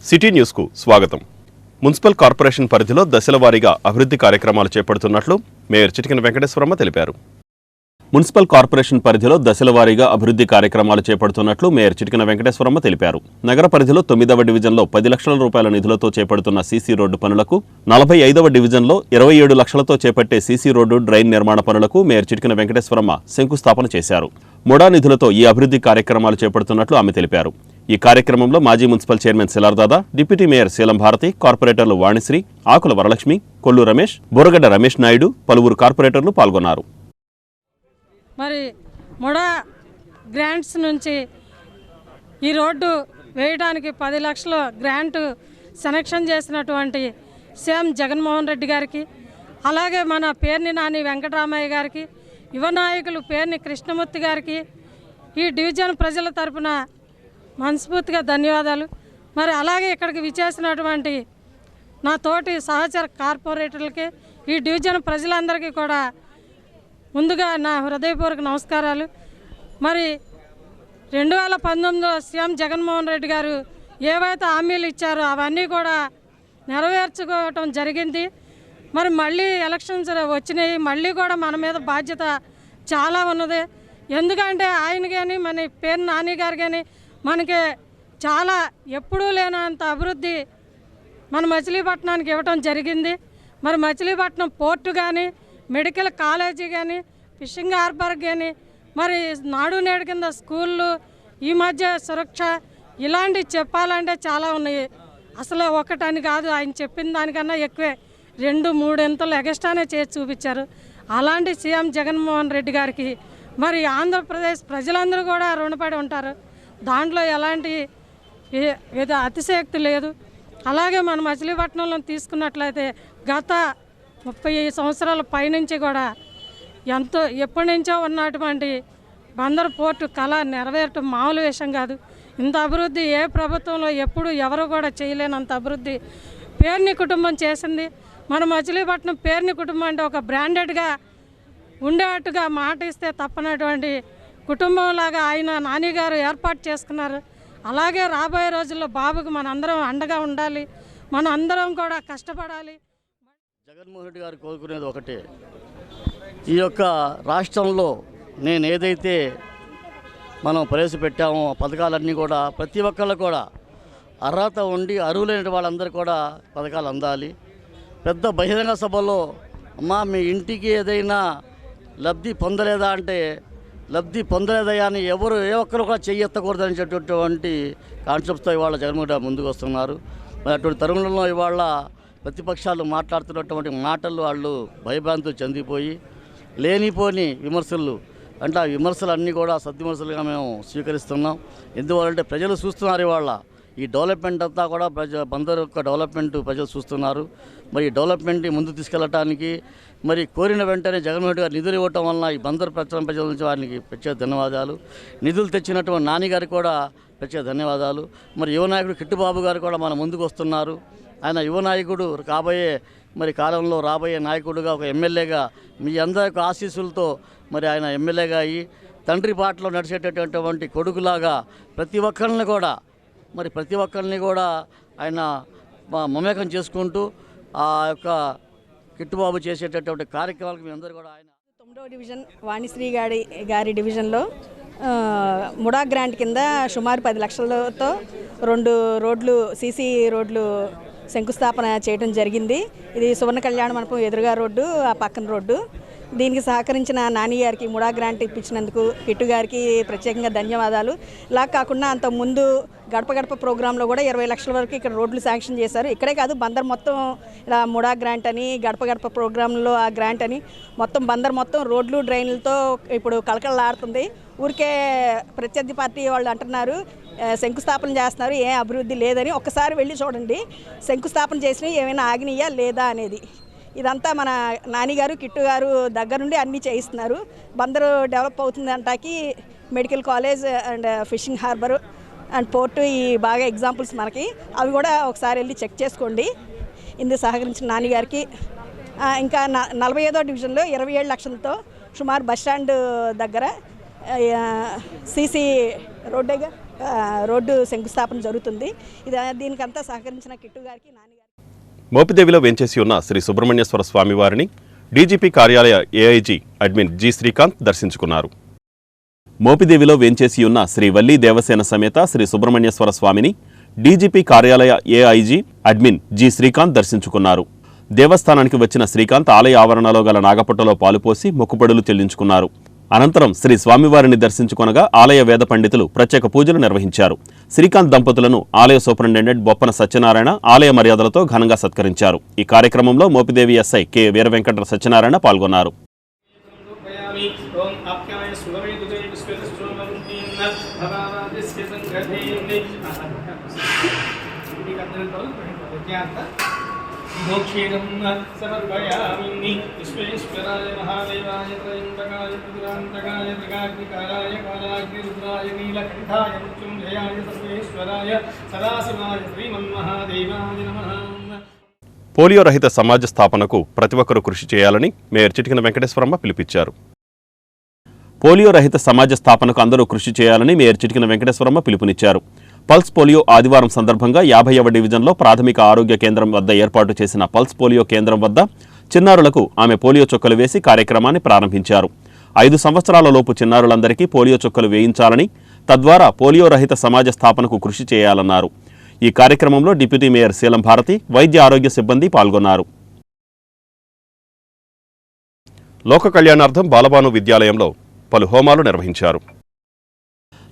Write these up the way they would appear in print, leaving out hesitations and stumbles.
City న్యూస్కు స్వాగతం. Municipal corporation పరిధిలో దశల వారీగా అభివృద్ధి కార్యక్రమాలు చేపడుతున్నట్లు మేయర్ చిటికెన వెంకటేశ్వరమ్మ తెలిపారు. మున్సిపల్ కార్పొరేషన్ పరిధిలో దశల వారీగా అభివృద్ధి కార్యక్రమాలు చేపడుతున్నట్లు మేయర్ చిటికెన వెంకటేశ్వరమ్మ తెలిపారు. నగర పరిధిలో 9వ డివిజన్లో 10 లక్షల రూపాయల నిధులతో చేపడుతున్న సీసీ రోడ్డు పనులకు, 45వ డివిజన్లో 27 లక్షలతో చేపట్టే సీసీ రోడ్డు డ్రైన్ నిర్మాణ పనులకు మేయర్ చిటికెన వెంకటేశ్వరమ్మ శంకుస్థాపన చేశారు. ముడా నిధులతో ఈ అభివృద్ధి కార్యక్రమాలు చేపడుతున్నట్లు ఆమె తెలిపారు. ఈ కార్యక్రమంలో మాజీ మున్సిపల్ చైర్మన్ శిలార్దాదా, డిప్యూటీ మేయర్ శీలం భారతి, కార్పొరేటర్లు వాణిశ్రీ, ఆకుల వరలక్ష్మి, కొల్లు రమేష్, బోరగడ్డ రమేష్ నాయుడు, పలువురు కార్పొరేటర్లు పాల్గొన్నారు. మరి ముడా గ్రాంట్స్ నుంచి ఈ రోడ్డు వేయడానికి 10 లక్షల గ్రాంట్ సెలక్షన్ చేసినటువంటి సీఎం జగన్మోహన్ రెడ్డి గారికి, అలాగే మన పేర్ని నాని వెంకటరామయ్య గారికి, యువ నాయకులు పేర్ని కృష్ణమూర్తి గారికి, ఈ డివిజన్ ప్రజల తరపున మనస్ఫూర్తిగా ధన్యవాదాలు. మరి అలాగే ఇక్కడికి విచ్చేసినటువంటి నా తోటి సహచర కార్పొరేటర్లకి, ఈ డివిజన్ ప్రజలందరికీ కూడా ముందుగా నా హృదయపూర్వక నమస్కారాలు. మరి 2019లో సీఎం జగన్మోహన్ రెడ్డి గారు ఏవైతే హామీలు ఇచ్చారో అవన్నీ కూడా నెరవేర్చుకోవటం జరిగింది. మరి మళ్ళీ ఎలక్షన్స్ వచ్చినాయి, మళ్ళీ కూడా మన మీద బాధ్యత చాలా ఉన్నది. ఎందుకంటే ఆయన కానీ మన పేరు నాని గారు కానీ మనకి చాలా ఎప్పుడూ లేనంత అభివృద్ధి మన మచిలీపట్నానికి ఇవ్వటం జరిగింది. మరి మచిలీపట్నం పోర్టు కానీ, మెడికల్ కాలేజీ కానీ, ఫిషింగ్ హార్బర్ కానీ, మరి నాడు నేడు కింద స్కూళ్ళు, ఈ మధ్య సురక్ష, ఇలాంటివి చెప్పాలంటే చాలా ఉన్నాయి. అసలు ఒకటని కాదు, ఆయన చెప్పిన దానికన్నా ఎక్కువే 2-3 ఇంతలు ఎగస్ట్రానే చేసి చూపించారు. అలాంటి సీఎం జగన్మోహన్ రెడ్డి గారికి మరి ఆంధ్రప్రదేశ్ ప్రజలందరూ కూడా రుణపడి ఉంటారు. దాంట్లో ఎలాంటి అతిశయోక్తి లేదు. అలాగే మన మచిలీపట్నంలో తీసుకున్నట్లయితే గత 30 సంవత్సరాల పైనుంచి కూడా ఎప్పటి నుంచో ఉన్నటువంటి బందర్ పోర్టు కళ నెరవేరటం మామూలు విషయం కాదు. ఇంత అభివృద్ధి ఏ ప్రభుత్వంలో ఎప్పుడు ఎవరు కూడా చేయలేనంత అభివృద్ధి పేర్ని కుటుంబం చేసింది. మన మచిలీపట్నం పేర్ని కుటుంబం అంటే ఒక బ్రాండెడ్గా ఉండేట్టుగా మాట ఇస్తే తప్పనటువంటి కుటుంబంలాగా ఆయన నాని గారు ఏర్పాటు చేసుకున్నారు. అలాగే రాబోయే రోజుల్లో బాబుకు మనందరం అండగా ఉండాలి, మన అందరం కూడా కష్టపడాలి. జగన్మోహన్ రెడ్డి గారు కోరుకునేది ఒకటే, ఈ యొక్క రాష్ట్రంలో నేను ఏదైతే మనం ప్రవేశపెట్టామో పథకాలన్నీ కూడా ప్రతి ఒక్కళ్ళు కూడా అర్హత ఉండి అర్హులైన వాళ్ళందరూ కూడా పథకాలు అందాలి. పెద్ద బహిరంగ సభలో అమ్మా మీ ఇంటికి ఏదైనా లబ్ధి పొందలేదా అంటే లబ్ధి పొందలేదయా అని ఎవరు ఏ ఒక్కరు కూడా చెయ్యెత్తకూడదు అనేటటువంటి కాన్సెప్ట్తో ఇవాళ జగన్మోహన్ రెడ్డి ముందుకు వస్తున్నారు. మరి అటువంటి తరుణంలో ఇవాళ ప్రతిపక్షాలు మాట్లాడుతున్నటువంటి మాటలు వాళ్ళు భయభ్రాంతులు చెందిపోయి లేనిపోని విమర్శలు అంటే ఆ విమర్శలన్నీ కూడా సద్విమర్శలుగా మేము స్వీకరిస్తున్నాం. ఎందువల్లంటే ప్రజలు చూస్తున్నారు ఇవాళ ఈ డెవలప్మెంట్ అంతా కూడా బందరు యొక్క డెవలప్మెంట్ ప్రజలు చూస్తున్నారు. మరి ఈ డెవలప్మెంట్ ముందుకు తీసుకెళ్ళటానికి మరి కోరిన వెంటనే జగన్మోహన్ రెడ్డి గారు నిధులు ఇవ్వటం వలన ఈ బందరు ప్రజల నుంచి వారికి ప్రత్యేక ధన్యవాదాలు. నిధులు తెచ్చినటువంటి నాని గారికి కూడా ప్రత్యేక ధన్యవాదాలు. మరి యువ నాయకుడు కిట్టుబాబు గారు కూడా మన ముందుకు వస్తున్నారు. ఆయన యువ నాయకుడు కాబోయే మరి కాలంలో రాబోయే నాయకుడుగా ఒక ఎమ్మెల్యేగా మీ అందరి యొక్క ఆశీస్సులతో మరి ఆయన ఎమ్మెల్యేగా అయ్యి తండ్రి బాటలో నడిచేటటువంటి కొడుకులాగా ప్రతి ఒక్కరిని కూడా ఆయన మమేకం చేసుకుంటూ ఆ యొక్క కిట్టుబాబు చేసేటటువంటి కార్యక్రమాలకు మీ అందరూ కూడా ఆయన 9వ డివిజన్ వాణిశ్రీ గారి డివిజన్లో ముడా గ్రాంట్ కింద సుమారు 10 లక్షలతో 2 రోడ్లు సీసీ రోడ్లు శంకుస్థాపన చేయడం జరిగింది. ఇది సువర్ణ కళ్యాణ మండపం ఎదురుగా రోడ్డు, ఆ పక్కన రోడ్డు. దీనికి సహకరించిన నాని గారికి ముడా గ్రాంట్ ఇప్పించినందుకు కిట్టు గారికి ప్రత్యేకంగా ధన్యవాదాలు. ఇలా కాకుండా అంతకుముందు గడప గడప ప్రోగ్రాంలో కూడా 20 లక్షల వరకు ఇక్కడ రోడ్లు శాంక్షన్ చేశారు. ఇక్కడే కాదు బందర్ మొత్తం ఇలా ముడా గ్రాంట్ అని, గడప గడప ప్రోగ్రాంలో ఆ గ్రాంట్ అని మొత్తం బందర్ మొత్తం రోడ్లు డ్రైన్లతో ఇప్పుడు కలకలలాడుతుంది. ఊరికే ప్రత్యర్థి పార్టీ వాళ్ళు అంటున్నారు శంకుస్థాపన చేస్తున్నారు, ఏ అభివృద్ధి లేదని. ఒక్కసారి వెళ్ళి చూడండి శంకుస్థాపన చేసినవి ఏమైనా ఆగినాయా లేదా అనేది. ఇదంతా మన నాని గారు కిట్టు గారు దగ్గర నుండి అన్నీ చేయిస్తున్నారు. బందరు డెవలప్ అవుతుంది అంటాకి medical college and fishing harbour and port ఈ బాగా ఎగ్జాంపుల్స్ మనకి. అవి కూడా ఒకసారి వెళ్ళి చెక్ చేసుకోండి. ఇందుకు సహకరించిన నాని గారికి. ఇంకా 45వ డివిజన్లో 27 లక్షలతో సుమారు బస్టాండ్ దగ్గర సీసీ రోడ్డేగా రోడ్డు శంకుస్థాపన జరుగుతుంది. దీనికంతా సహకరించిన కిట్టు గారికి, నాని గారికి. మోపిదేవిలో వేంచేసి ఉన్న శ్రీ సుబ్రహ్మణ్యేశ్వర స్వామివారిని డీజీపీ కార్యాలయ ఏఐజీ అడ్మిన్ జి శ్రీకాంత్ దర్శించుకున్నారు. మోపిదేవిలో వేంచేసి ఉన్న శ్రీ వల్లీ దేవసేన సమేత శ్రీ సుబ్రహ్మణ్యేశ్వర స్వామిని డీజీపీ కార్యాలయ ఏఐజీ అడ్మిన్ జి శ్రీకాంత్ దర్శించుకున్నారు. దేవస్థానానికి వచ్చిన శ్రీకాంత్ ఆలయ ఆవరణలో గల నాగపట్టలో పాలుపోసి మొక్కుబడులు చెల్లించుకున్నారు. అనంతరం శ్రీ స్వామివారిని దర్శించుకొనగా ఆలయ వేద పండితులు ప్రత్యేక పూజలు నిర్వహించారు. శ్రీకాంత్ దంపతులను ఆలయ సూపరింటెండెంట్ బొప్పన సత్యనారాయణ ఆలయ మర్యాదలతో ఘనంగా సత్కరించారు. ఈ కార్యక్రమంలో మోపిదేవి ఎస్ఐ కె వీరవెంకట సత్యనారాయణ పాల్గొన్నారు. మోక్షేదం సమర్పయామి విశ్వేశ్వరాయ మహాదేవాయ త్రయంబకాయ త్రిపురాంతకాయ త్రికాగ్నికారాయ కాలాగ్నిరుద్రాయ నీలకంఠాయ మృత్యుంజయాయ సర్వేశ్వరాయ సదాశివాయ శ్రీమన్మహాదేవాయ నమః. పోలియో రహిత సమాజ స్థాపనకు ప్రతి ఒక్కరూ కృషి చేయాలని మేయర్ చిటికిన వెంకటేశ్వరమ్మ పిలుపిచ్చారు. పోలియో రహిత సమాజ స్థాపనకు అందరూ కృషి చేయాలని మేయర్ చిటికిన వెంకటేశ్వరమ్మ పిలుపునిచ్చారు. పల్స్ పోలియో ఆదివారం సందర్భంగా 50వ డివిజన్లో ప్రాథమిక ఆరోగ్య కేంద్రం వద్ద ఏర్పాటు చేసిన పల్స్ పోలియో కేంద్రం వద్ద చిన్నారులకు ఆమె పోలియో చుక్కలు వేసి కార్యక్రమాన్ని ప్రారంభించారు. 5 సంవత్సరాల లోపు చిన్నారులందరికీ పోలియో చుక్కలు వేయించాలని, తద్వారా పోలియో రహిత సమాజ స్థాపనకు కృషి చేయాలన్నారు. ఈ కార్యక్రమంలో డిప్యూటీ మేయర్ శీలం భారతి, వైద్య ఆరోగ్య సిబ్బంది పాల్గొన్నారు. లోక కళ్యాణార్థం బాలభాను విద్యాలయంలో పలు హోమాలు నిర్వహించారు.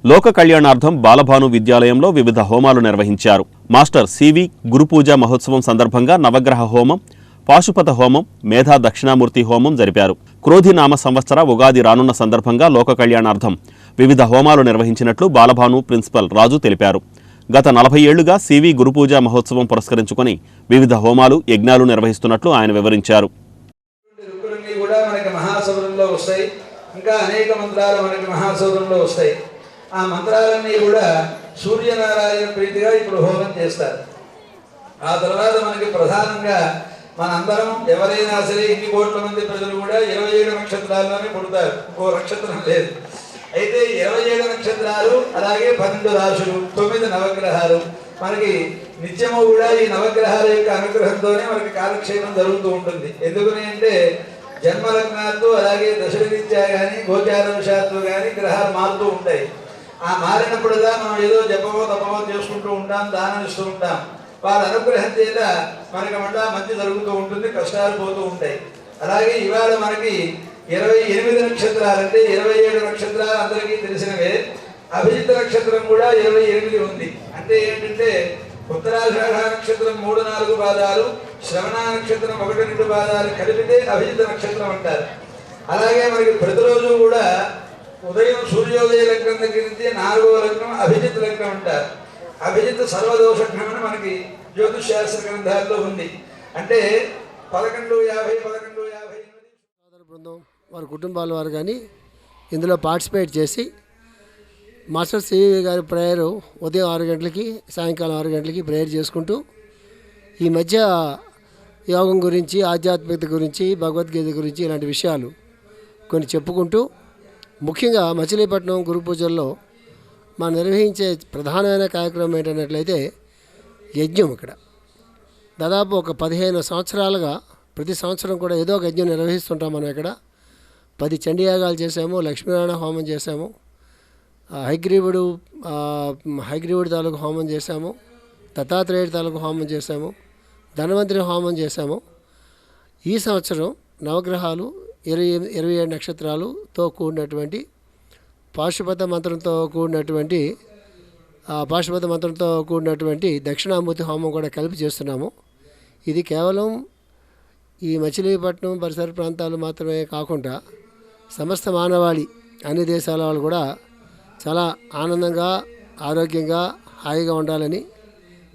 లోక కళ్యాణార్థం బాలభాను విద్యాలయంలో వివిధ హోమాలు నిర్వహించారు. మాస్టర్ సివి గురుపూజ మహోత్సవం సందర్భంగా నవగ్రహ హోమం, పాశుపత హోమం, మేధా దక్షిణామూర్తి హోమం జరిపారు. క్రోధినామ సంవత్సర ఉగాది రానున్న సందర్భంగా లోక కళ్యాణార్థం వివిధ హోమాలు నిర్వహించినట్లు బాలభాను ప్రిన్సిపల్ రాజు తెలిపారు. గత 40 ఏళ్లుగా సివి గురుపూజ మహోత్సవం పురస్కరించుకొని వివిధ హోమాలు, యజ్ఞాలు నిర్వహిస్తున్నట్లు ఆయన వివరించారు. ఇంకా అనేక మంత్రాలు మనకి మహాసౌరంలో వస్తాయి. ఆ మంత్రాలన్నీ కూడా సూర్యనారాయణ ప్రీతిగా ఇప్పుడు హోమం చేస్తారు. ఆ తర్వాత మనకి ప్రధానంగా మనందరం ఎవరైనా సరే ఇన్ని కోట్ల మంది ప్రజలు కూడా 27 నక్షత్రాల్లోనే పుడతారు, ఇంకో నక్షత్రం లేదు. అయితే 27 నక్షత్రాలు, అలాగే 12 రాశులు, 9 నవగ్రహాలు మనకి నిత్యము కూడా ఈ నవగ్రహాల యొక్క అనుగ్రహంతోనే మనకి కాలక్షేపం జరుగుతూ ఉంటుంది. ఎందుకని అంటే జన్మలగ్నాలతో అలాగే దశరీత్యా కానీ గోచారవశాత్తు కానీ గ్రహాలు మారుతూ ఉంటాయి. ఆ మారినప్పుడుగా మనం ఏదో జపమో తపమో చేసుకుంటూ ఉంటాం, దానం ఇస్తూ ఉంటాం. వాళ్ళ అనుగ్రహం చేత మనకి మళ్ళా మంచి జరుగుతూ ఉంటుంది, కష్టాలు పోతూ ఉంటాయి. అలాగే ఇవాళ మనకి 28 నక్షత్రాలు, అంటే 27 నక్షత్రాలు అందరికీ తెలిసినవే. అభిజిత్ నక్షత్రం కూడా 28 ఉంది. అంటే ఏంటంటే ఉత్తరాషాఢ నక్షత్రం 3-4 పాదాలు, శ్రవణ నక్షత్రం 1-2 పాదాలు కలిపితే అభిజిత్ నక్షత్రం అంటారు. అలాగే మనకి ప్రతిరోజు కూడా ఉదయం సూర్యోదయ లగ్నం దగ్గర నుంచి 4వ లగ్నం అభిజిత్ లగ్నం అంటారు. అభిజిత్ సర్వదోషఘ్నం మనకి జ్యోతిష్ శాస్త్ర గ్రంథాల్లో ఉంది. అంటే 11:50 బృందం వారి కుటుంబాల వారు కానీ ఇందులో పార్టిసిపేట్ చేసి మాస్టర్ సివి గారి ప్రేయర్ ఉదయం 6 గంటలకి, సాయంకాలం 6 గంటలకి ప్రేయర్ చేసుకుంటూ ఈ మధ్య యోగం గురించి, ఆధ్యాత్మికత గురించి, భగవద్గీత గురించి ఇలాంటి విషయాలు కొన్ని చెప్పుకుంటూ, ముఖ్యంగా మచిలీపట్నం గురు పూజల్లో మనం నిర్వహించే ప్రధానమైన కార్యక్రమం ఏంటన్నట్లయితే యజ్ఞం. ఇక్కడ దాదాపు ఒక 15 సంవత్సరాలుగా ప్రతి సంవత్సరం కూడా ఏదో ఒక యజ్ఞం నిర్వహిస్తుంటాం. మనం ఇక్కడ 10 చండీయాగాలు చేసాము, లక్ష్మీనారాయణ హోమం చేసాము, హైగ్రీవుడి తాలూకు హోమం చేశాము, దత్తాత్రేయుడి తాలూకు హోమం చేశాము, ధన్వంతరి హోమం చేశాము. ఈ సంవత్సరం నవగ్రహాలు 27 నక్షత్రాలతో కూడినటువంటి పాశుపత మంత్రంతో కూడినటువంటి దక్షిణామూర్తి హోమం కూడా కలిపి చేస్తున్నాము. ఇది కేవలం ఈ మచిలీపట్నం పరిసర ప్రాంతాలు మాత్రమే కాకుండా సమస్త మానవాళి, అన్ని దేశాల వాళ్ళు కూడా చాలా ఆనందంగా, ఆరోగ్యంగా, హాయిగా ఉండాలని,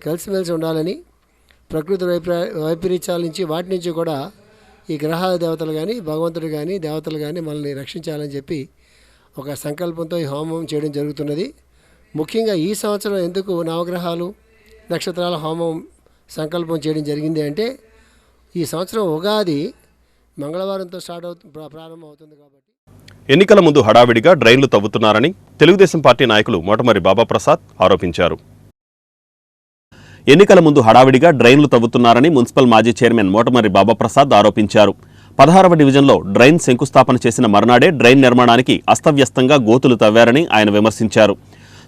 కలిసిమెలిసి ఉండాలని, ప్రకృతి వైపరీత్యాల నుంచి వాటి నుంచి కూడా ఈ గ్రహాల దేవతలు కానీ, భగవంతుడు కానీ, దేవతలు కానీ మనల్ని రక్షించాలని చెప్పి ఒక సంకల్పంతో ఈ హోమం చేయడం జరుగుతున్నది. ముఖ్యంగా ఈ సంవత్సరం ఎందుకు నవగ్రహాలు, నక్షత్రాల హోమం సంకల్పం చేయడం జరిగింది అంటే, ఈ సంవత్సరం ఉగాది మంగళవారంతో ప్రారంభం అవుతుంది కాబట్టి. ఎన్నికల ముందు హడావిడిగా డ్రైన్లు తవ్వుతున్నారని తెలుగుదేశం పార్టీ నాయకులు మోటమరి బాబాప్రసాద్ ఆరోపించారు. ఎన్నికల ముందు హడావిడిగా డ్రైన్లు తవ్వుతున్నారని మున్సిపల్ మాజీ చైర్మన్ మోటమరి బాబాప్రసాద్ ఆరోపించారు. 16వ డివిజన్లో డ్రైన్ శంకుస్థాపన చేసిన మర్నాడే డ్రైన్ నిర్మాణానికి అస్తవ్యస్తంగా గోతులు తవ్వారని ఆయన విమర్శించారు.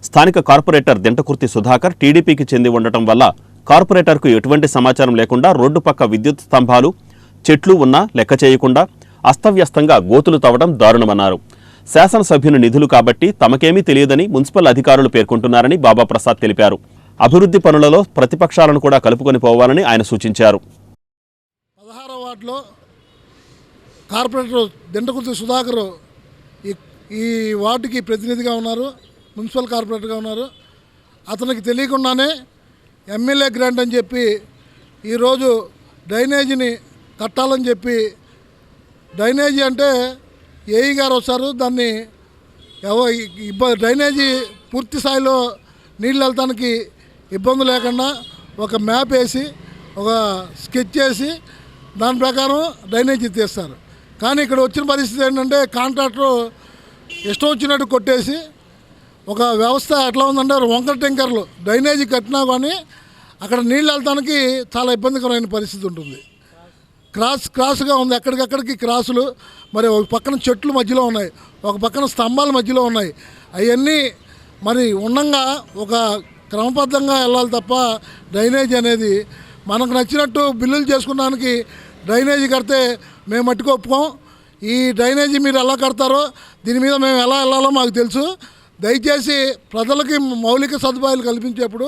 స్థానిక కార్పొరేటర్ దింటకుర్తి సుధాకర్ టీడీపీకి చెంది ఉండటం వల్ల కార్పొరేటర్కు ఎటువంటి సమాచారం లేకుండా రోడ్డు పక్క విద్యుత్ స్తంభాలు, చెట్లు ఉన్నా లెక్క చేయకుండా అస్తవ్యస్తంగా గోతులు తవ్వడం దారుణమన్నారు. శాసనసభ్యుని నిధులు కాబట్టి తమకేమీ తెలియదని మున్సిపల్ అధికారులు పేర్కొంటున్నారని బాబాప్రసాద్ తెలిపారు. అభివృద్ధి పనులలో ప్రతిపక్షాలను కూడా కలుపుకొని పోవాలని ఆయన సూచించారు. 16వ వార్డులో కార్పొరేటర్ దింటకుర్తి సుధాకర్ ఈ వార్డుకి ప్రతినిధిగా ఉన్నారు, మున్సిపల్ కార్పొరేటర్గా ఉన్నారు. అతనికి తెలియకుండానే ఎమ్మెల్యే గ్రాంట్ అని చెప్పి ఈరోజు డ్రైనేజీని కట్టాలని చెప్పి, డ్రైనేజీ అంటే ఏఈ గారు వస్తారు, దాన్ని డ్రైనేజీ పూర్తి స్థాయిలో నీళ్ళు వెళ్తానికి ఇబ్బంది లేకుండా ఒక మ్యాప్ వేసి ఒక స్కెచ్ చేసి దాని ప్రకారం డ్రైనేజీ తీస్తారు. కానీ ఇక్కడ వచ్చిన పరిస్థితి ఏంటంటే కాంట్రాక్టర్ ఇష్టం వచ్చినట్టు కొట్టేసి ఒక వ్యవస్థ ఎట్లా ఉందంటే వంకర టెంకర్లు డ్రైనేజీ కట్టినా కానీ అక్కడ నీళ్ళు వెళ్తానికి చాలా ఇబ్బందికరమైన పరిస్థితి ఉంటుంది. క్రాస్గా ఉంది, ఎక్కడికక్కడికి క్రాసులు. మరి ఒక పక్కన చెట్లు మధ్యలో ఉన్నాయి, ఒక పక్కన స్తంభాల మధ్యలో ఉన్నాయి. అవన్నీ మరి ఉండంగా ఒక క్రమబద్ధంగా వెళ్ళాలి తప్ప డ్రైనేజీ అనేది మనకు నచ్చినట్టు బిల్లులు చేసుకోవడానికి డ్రైనేజీ కడితే మేము మట్టుకు ఒప్పుకోం. ఈ డ్రైనేజీ మీరు ఎలా కడతారో దీని మీద మేము ఎలా వెళ్ళాలో మాకు తెలుసు. దయచేసి ప్రజలకి మౌలిక సదుపాయాలు కల్పించేప్పుడు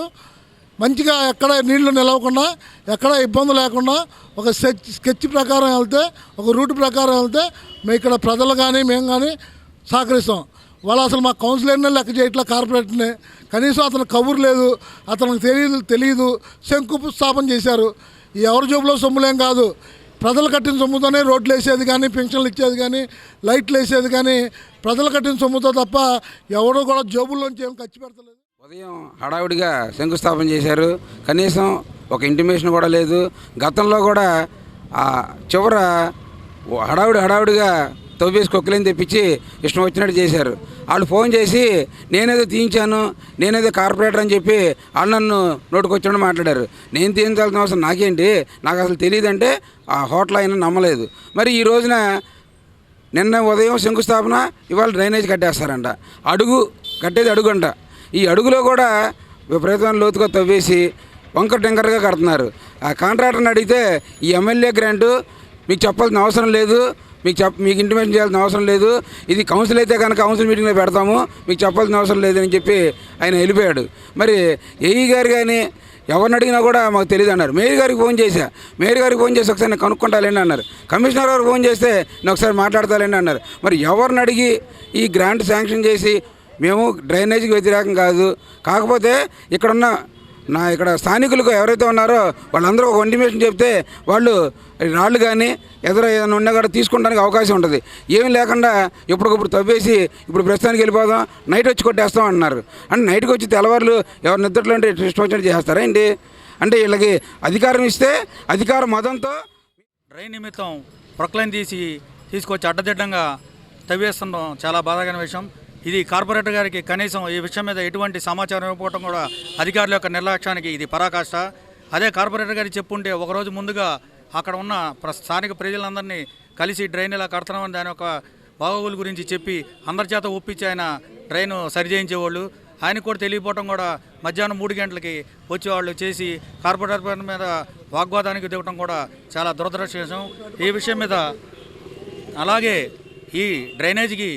మంచిగా ఎక్కడ నీళ్లు నిలవకుండా ఎక్కడ ఇబ్బంది లేకుండా ఒక స్కెచ్ ప్రకారం వెళ్తే, ఒక రూట్ ప్రకారం వెళ్తే మేము ఇక్కడ ప్రజలు కానీ మేము కానీ సహకరిస్తాం. వాళ్ళు అసలు మా కౌన్సిలర్నే లెక్క చేయట్లా, కార్పొరేటర్నే. కనీసం అతను కబురు లేదు, అతనికి తెలియదు. శంకుస్థాపన చేశారు. ఈ ఎవరి జోబులో సొమ్ములేం కాదు, ప్రజలు కట్టిన సొమ్ముతోనే రోడ్లు వేసేది కానీ, పెన్షన్లు ఇచ్చేది కానీ, లైట్లు వేసేది కానీ ప్రజలు కట్టిన సొమ్ముతో తప్ప ఎవడో కూడా జోబుల్లోంచి ఏం ఖర్చు పెడతలేదు. ఉదయం హడావుడిగా శంకుస్థాపన చేశారు, కనీసం ఒక ఇంటిమేషన్ కూడా లేదు. గతంలో కూడా చివర హడావుడిగా తవ్వేసి కొక్కలేని తెప్పించి ఇష్టం వచ్చినట్టు చేశారు. వాళ్ళు ఫోన్ చేసి నేనేదో తీయించాను, నేనేదో కార్పొరేటర్ అని చెప్పి వాళ్ళు నన్ను నోటుకొచ్చినట్టు మాట్లాడారు. నేను తీయించాల్సిన అవసరం నాకేంటి, నాకు అసలు తెలియదంటే ఆ హోటల్ అయినా నమ్మలేదు. మరి ఈ రోజున నిన్న ఉదయం శంకుస్థాపన, ఇవాళ డ్రైనేజ్ కట్టేస్తారంట. కట్టేది అడుగంట. ఈ అడుగులో కూడా విపరీతమైన లోతుగా తవ్వేసి వంకర టెంకర్గా కడుతున్నారు. ఆ కాంట్రాక్టర్ని అడిగితే ఈ ఎమ్మెల్యే గ్రాంటు మీకు చెప్పాల్సిన అవసరం లేదు, మీకు ఇంటిమేషన్ చేయాల్సిన అవసరం లేదు, ఇది కౌన్సిల్ అయితే కనుక కౌన్సిల్ మీటింగ్లో పెడతాము, మీకు చెప్పాల్సిన అవసరం లేదని చెప్పి ఆయన వెళ్ళిపోయాడు. మరి ఏఈ గారు కానీ ఎవరిని అడిగినా కూడా మాకు తెలియదు అన్నారు. మేయర్ గారికి ఫోన్ చేసి ఒకసారి నేను కనుక్కుంటాలేండి అన్నారు. కమిషనర్ గారు ఫోన్ చేస్తే నేను ఒకసారి మాట్లాడతాలేండి అన్నారు. మరి ఎవరిని అడిగి ఈ గ్రాంట్ శాంక్షన్ చేసి, మేము డ్రైనేజీకి వ్యతిరేకం కాదు, కాకపోతే ఇక్కడ స్థానికులకు ఎవరైతే ఉన్నారో వాళ్ళందరూ ఒక ఇంటిమేషన్ చెప్తే వాళ్ళు రాళ్ళు కానీ ఏదైనా ఉన్నా కూడా తీసుకుంటానికి అవకాశం ఉంటుంది. ఏమీ లేకుండా ఎప్పటికప్పుడు తవ్వేసి ఇప్పుడు ప్రస్తుతానికి వెళ్ళిపోదాం, నైట్ వచ్చి కొట్టేస్తాం అంటున్నారు. అంటే నైట్కి వచ్చి తెల్లవారులు ఎవరి నిద్రలో అంటే ఇష్టం వచ్చినట్టు చేస్తారా ఏంటి? అంటే వీళ్ళకి అధికారం ఇస్తే అధికారం మదంతో డ్రైన్ నిమిత్తం ప్రొక్లైన్ తీసుకొచ్చి అడ్డదిడ్డంగా తవ్వేస్తుండడం చాలా బాధాకరమైన విషయం. ఇది కార్పొరేటర్ గారికి కనీసం ఈ విషయం మీద ఎటువంటి సమాచారం ఇవ్వకపోవడం కూడా అధికారుల యొక్క నిర్లక్ష్యానికి ఇది పరాకాష్ట. అదే కార్పొరేటర్ గారికి చెప్పుంటే ఒకరోజు ముందుగా అక్కడ ఉన్న స్థానిక ప్రజలందరినీ కలిసి డ్రైన్ ఇలా కడుతున్నామని దాని యొక్క బాగోగుల గురించి చెప్పి అందరి చేత ఒప్పించి ఆయన డ్రైన్ సరిచేయించేవాళ్ళు. ఆయనకు కూడా తెలియపోవడం కూడా మధ్యాహ్నం 3 గంటలకి వచ్చేవాళ్ళు చేసి కార్పొరేటర్ మీద వాగ్వాదానికి దిగటం కూడా చాలా దురదృష్టకరం. ఈ విషయం మీద అలాగే ఈ డ్రైనేజీకి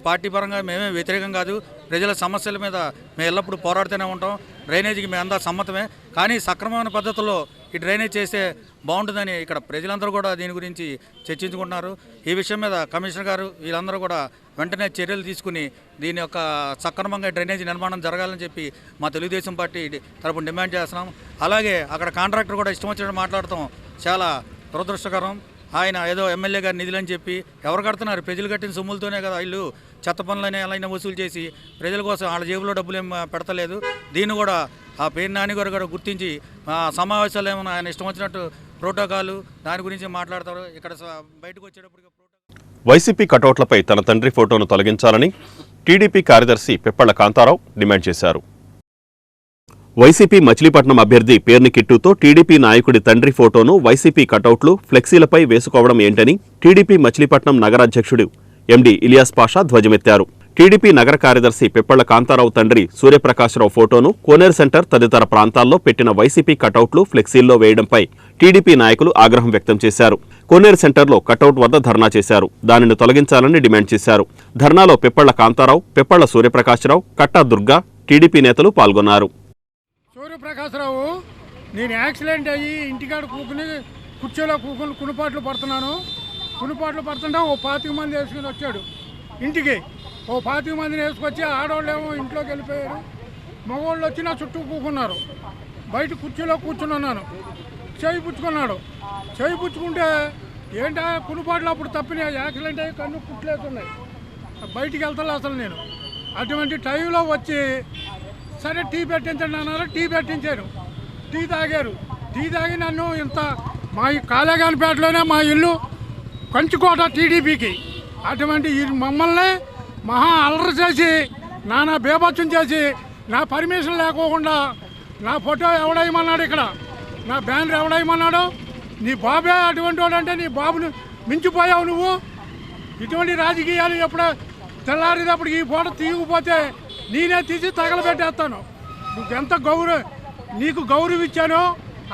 పార్టీ పరంగా మేమే వ్యతిరేకం కాదు, ప్రజల సమస్యల మీద మేము ఎల్లప్పుడూ పోరాడుతూనే ఉంటాం. డ్రైనేజీకి మేము అంతా సమ్మతమే, కానీ సక్రమమైన పద్ధతుల్లో ఈ డ్రైనేజ్ చేస్తే బాగుంటుందని ఇక్కడ ప్రజలందరూ కూడా దీని గురించి చర్చించుకుంటున్నారు. ఈ విషయం మీద కమిషనర్ గారు వీళ్ళందరూ కూడా వెంటనే చర్యలు తీసుకుని దీని యొక్క సక్రమంగా డ్రైనేజీ నిర్మాణం జరగాలని చెప్పి మా తెలుగుదేశం పార్టీ తరపున డిమాండ్ చేస్తున్నాం. అలాగే అక్కడ కాంట్రాక్టర్ కూడా ఇష్టం వచ్చినట్టు మాట్లాడటం చాలా దురదృష్టకరం. ఆయన ఏదో ఎమ్మెల్యే గారి నిధులని చెప్పి ఎవరు కడుతున్నారు? ప్రజలు కట్టిన సొమ్ములతోనే కదా వీళ్ళు చెత్త పనులనే ఎలా వసూలు చేసి ప్రజల కోసం వాళ్ళ జేబులో డబ్బులు ఏం పెడతలేదు. దీన్ని కూడా ఆ పేరు నాని గారు కూడా గుర్తించి సమావేశాలు ఏమైనా ఆయన ఇష్టం వచ్చినట్టు ప్రోటోకాల్ దాని గురించి మాట్లాడతారు. ఇక్కడ బయటకు వచ్చేటప్పుడు వైసీపీ కటౌట్లపై తన తండ్రి ఫోటోను తొలగించాలని టీడీపీ కార్యదర్శి పిప్పళ్ల కాంతారావు డిమాండ్ చేశారు. వైసీపీ మచిలీపట్నం అభ్యర్థి పేర్ని కిట్టుతో టీడీపీ నాయకుడి తండ్రి ఫోటోను వైసీపీ కటౌట్లు, ఫ్లెక్సీలపై వేసుకోవడం ఏంటని టీడీపీ మచిలీపట్నం నగరాధ్యక్షుడు ఎండి ఇలియాస్ పాషా ధ్వజమెత్తారు. టీడీపీ నగర కార్యదర్శి పిప్పళ్ల కాంతారావు తండ్రి సూర్యప్రకాశరావు ఫోటోను కోనేరు సెంటర్ తదితర ప్రాంతాల్లో పెట్టిన వైసీపీ కటౌట్లు, ఫ్లెక్సీల్లో వేయడంపై టీడీపీ నాయకులు ఆగ్రహం వ్యక్తం చేశారు. కోనేరు సెంటర్లో కటౌట్ వద్ద ధర్నా చేశారు. దానిని తొలగించాలని డిమాండ్ చేశారు. ధర్నాలో పిప్పళ్ల కాంతారావు, పిప్పళ్ల సూర్యప్రకాశరావు, కట్టా దుర్గా టీడీపీ నేతలు పాల్గొన్నారు. సూర్యప్రకాశరావు, నేను యాక్సిడెంట్ అయ్యి ఇంటికాడ కూకుని కుర్చీలో కూకుని కునుపాట్లు పడుతున్నాను. కునుపాట్లు పడుతుంటే ఓ 25 మంది వేసుకుని వచ్చాడు ఇంటికి. ఓ 25 మందిని వేసుకొచ్చి ఆడవాళ్ళేమో ఇంట్లోకి వెళ్ళిపోయారు. మగవాళ్ళు వచ్చి నా చుట్టూ కూకున్నారు. బయట కుర్చీలో కూర్చుని ఉన్నాను. చేయి పుచ్చుకున్నాడు. చేయి పుచ్చుకుంటే ఏంటా కునుపాట్లు అప్పుడు తప్పినాయి, యాక్సిడెంట్ అయ్యి కన్ను కుట్లేస్తున్నాయి, బయటికి వెళ్తాను అసలు నేను. అటువంటి టైంలో వచ్చి సరే టీ పెట్టించండి అన్నారు. టీ పెట్టించారు. టీ తాగారు. టీ తాగి నన్ను ఇంత మా ఈ కాళేగానిపేటలోనే మా ఇల్లు కంచుకోట టీడీపీకి. అటువంటి మమ్మల్ని మహా అల్లరి చేసి నానా బేభత్సం చేసి నా పర్మిషన్ లేకోకుండా నా ఫోటో ఎవడేయమన్నాడు, ఇక్కడ నా బ్యానర్ ఎవడేయమన్నాడు. నీ బాబే అటువంటి వాడు అంటే నీ బాబుని మించిపోయావు నువ్వు. ఇటువంటి రాజకీయాలు ఎప్పుడో తెల్లారేటప్పుడు ఈ ఫోటో తీయకపోతే నేనే తీసి తగలబెట్టేస్తాను. నువ్వెంత నీకు గౌరవం ఇచ్చానో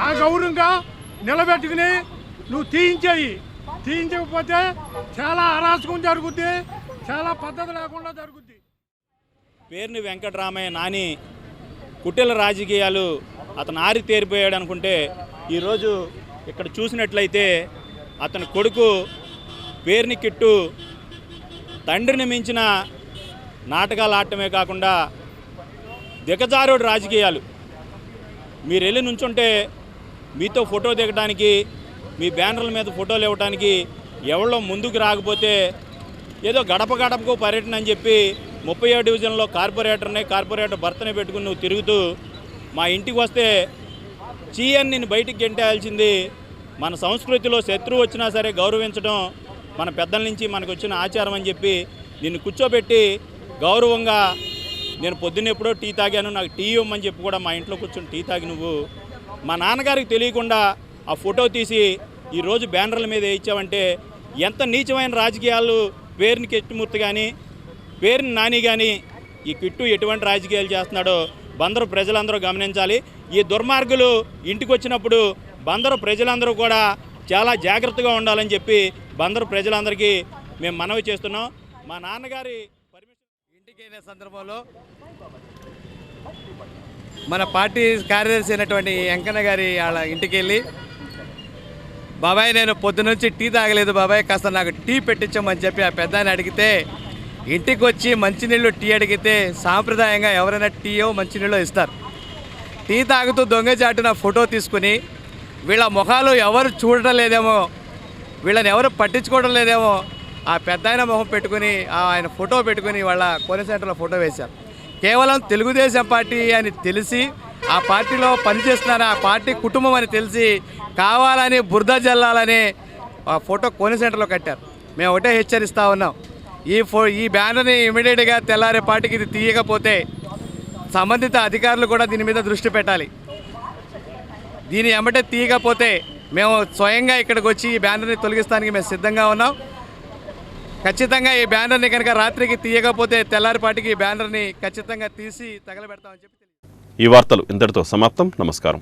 ఆ గౌరవంగా నిలబెట్టుకుని నువ్వు తీయించేయి. తీయించకపోతే చాలా అరాచకం జరుగుద్ది, చాలా పద్ధతి లేకుండా జరుగుద్ది. పేర్ని వెంకటరామయ్య నాని కుటిల రాజకీయాలు అతను ఆరి తేరిపోయాడు అనుకుంటే, ఈరోజు ఇక్కడ చూసినట్లయితే అతని కొడుకు పేర్ని కిట్టు తండ్రిని మించిన నాటకాలు ఆడటమే కాకుండా దిగజారుడు రాజకీయాలు. మీరు వెళ్ళి నుంచుంటే మీతో ఫోటో దిగడానికి, మీ బ్యానర్ల మీద ఫోటోలు ఇవ్వడానికి ఎవరో ముందుకు రాకపోతే ఏదో గడప గడపకు పర్యటన అని చెప్పి 37 డివిజన్లో కార్పొరేటర్ భర్తని పెట్టుకుని నువ్వు తిరుగుతూ మా ఇంటికి వస్తే చీయని నేను బయటికి గెంటేయాల్సింది. మన సంస్కృతిలో శత్రువు వచ్చినా సరే గౌరవించడం మన పెద్దల నుంచి మనకు వచ్చిన ఆచారం అని చెప్పి నిన్ను కూర్చోబెట్టి గౌరవంగా, నేను పొద్దున్న ఎప్పుడో టీ తాగాను, నాకు టీ ఇవ్వమని చెప్పి కూడా మా ఇంట్లో కూర్చొని టీ తాగి నువ్వు మా నాన్నగారికి తెలియకుండా ఆ ఫోటో తీసి ఈరోజు బ్యానర్ల మీద వేయించావంటే ఎంత నీచమైన రాజకీయాలు. పేరుని కిట్టుమూర్తి కానీ పేరుని నాని కానీ ఈ కిట్టు ఎటువంటి రాజకీయాలు చేస్తున్నాడో బందరు ప్రజలందరూ గమనించాలి. ఈ దుర్మార్గులు ఇంటికి వచ్చినప్పుడు బందరు ప్రజలందరూ కూడా చాలా జాగ్రత్తగా ఉండాలని చెప్పి బందరు ప్రజలందరికీ మేము మనవి చేస్తున్నాం. మా నాన్నగారి ఇంటికి వెళ్ళే సందర్భంలో మన పార్టీ కార్యదర్శి అయినటువంటి వెంకన్న గారి వాళ్ళ ఇంటికి వెళ్ళి, బాబాయ్ నేను పొద్దునుంచి టీ తాగలేదు బాబాయ్, కాస్త నాకు టీ పెట్టించమని చెప్పి ఆ పెద్దాన్ని అడిగితే, ఇంటికి వచ్చి మంచినీళ్ళు టీ అడిగితే సాంప్రదాయంగా ఎవరైనా టీయో మంచినీళ్ళు ఇస్తారు. టీ తాగుతూ దొంగచాటున ఫోటో తీసుకుని వీళ్ళ ముఖాలు ఎవరు చూడటం లేదేమో, వీళ్ళని ఎవరు పట్టించుకోవడం లేదేమో, ఆ పెద్దాయన మొహం పెట్టుకుని ఆయన ఫోటో పెట్టుకుని వాళ్ళ కోనేరు సెంటర్లో ఫోటో వేశారు. కేవలం తెలుగుదేశం పార్టీ అని తెలిసి, ఆ పార్టీలో పనిచేస్తున్నారు, ఆ పార్టీ కుటుంబం అని తెలిసి కావాలని బురద జల్లాలని ఆ ఫోటో కోనేరు సెంటర్లో కట్టారు. మేము ఒకటే హెచ్చరిస్తూ ఉన్నాం, ఈ బ్యానర్ని ఇమీడియట్గా తెల్లారే పార్టీకి ఇది తీయకపోతే సంబంధిత అధికారులు కూడా దీని మీద దృష్టి పెట్టాలి. దీని ఎమ్మటే తీయకపోతే మేము స్వయంగా ఇక్కడికి వచ్చి ఈ బ్యానర్ని తొలగిస్తానికి మేము సిద్ధంగా ఉన్నాం. ఖచ్చితంగా ఈ బ్యానర్ని కనుక రాత్రికి తీయకపోతే తెల్లారిపాటికి ఈ బ్యానర్ని ఖచ్చితంగా తీసి తగలబెడతామని చెప్పి. ఈ వార్తలు ఇంతటితో సమాప్తం. నమస్కారం.